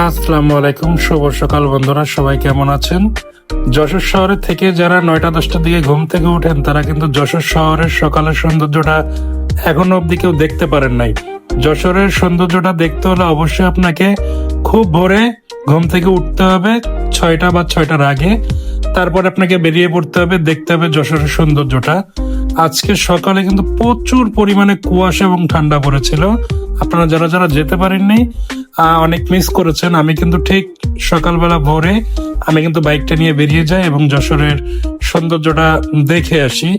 আসসালামু আলাইকুম, শুভ সকাল বন্ধুরা। সবাই কেমন আছেন? যশোর শহরের থেকে যারা 9টা-10টার দিকে ঘুম থেকে উঠেন তারা কিন্তু যশোর শহরের সকালের সৌন্দর্যটা এখনো অব্দি কেউ দেখতে পারেন নাই। যশোরের সৌন্দর্যটা দেখতে হলে অবশ্যই আপনাকে খুব ভোরে ঘুম থেকে উঠতে হবে, 6টা বা 6টার আগে। তারপর আপনাকে বেরিয়ে পড়তে হবে, দেখতে হবে যশোরের সৌন্দর্যটা। আজকে সকালে কিন্তু প্রচুর পরিমাণে কুয়াশা এবং ঠান্ডা পড়েছিল। আপনারা যারা যারা যেতে পারেননি অনেক মিস করেছেন। আমি কিন্তু ঠিক সকালবেলা ভোরে আমি কিন্তু বাইকটা নিয়ে বেরিয়ে যাই এবং যশোরের সৌন্দর্যটা দেখে আসি।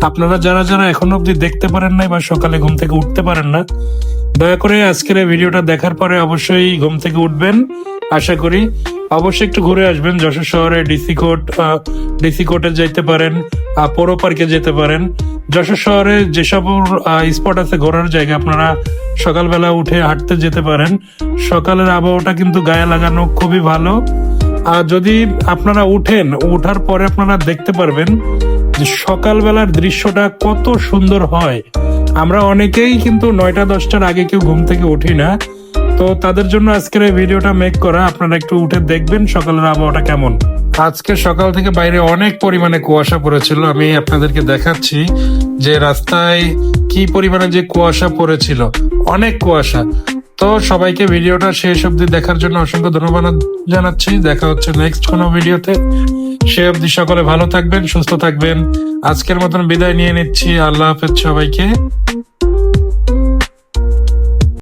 আপনারা যারা যারা এখনো অব্দি দেখতে পারেন নাই বা সকালে ঘুম থেকে উঠতে পারেন না, দয়া করে আজকের এই ভিডিওটা দেখার পরে অবশ্যই ঘুম থেকে উঠবেন। আশা করি অবশ্যই একটু ঘুরে আসবেন। যশোর শহরে ডিসি কোর্টে যেতে পারেন, পৌর পার্কে যেতে পারেন। যশোর শহরে যেসব স্পট আছে ঘোরার জায়গা, আপনারা সকালবেলা উঠে হাঁটতে যেতে পারেন। সকালের আবহাওয়াটা কিন্তু গায়ে লাগানো খুবই ভালো। আর যদি আপনারা ওঠার পরে আপনারা দেখতে পারবেন যে সকালবেলার দৃশ্যটা কত সুন্দর হয়। আমরা অনেকেই কিন্তু 9টা-10টার আগে কেউ ঘুম থেকে উঠি না, তো তাদের জন্য আজকের এই ভিডিওটা মেক করা। আপনারা একটু উঠে দেখবেন সকালের আবহাওয়াটা কেমন। আজকে সকাল থেকে বাইরে অনেক পরিমাণে কুয়াশা পড়েছিল। আমি আপনাদেরকে দেখাচ্ছি যে রাস্তায় কি পরিমাণে যে কুয়াশা পড়েছিল, অনেক কুয়াশা। তো সবাইকে ভিডিওটা শেষ অবধি দেখার জন্য অসংখ্য ধন্যবাদ জানাচ্ছি। দেখা হচ্ছে নেক্সট কোনো ভিডিওতে। সে অবধি সকলে ভালো থাকবেন, সুস্থ থাকবেন। আজকের মতন বিদায় নিয়ে নিচ্ছি। আল্লাহ হাফেজ সবাইকে।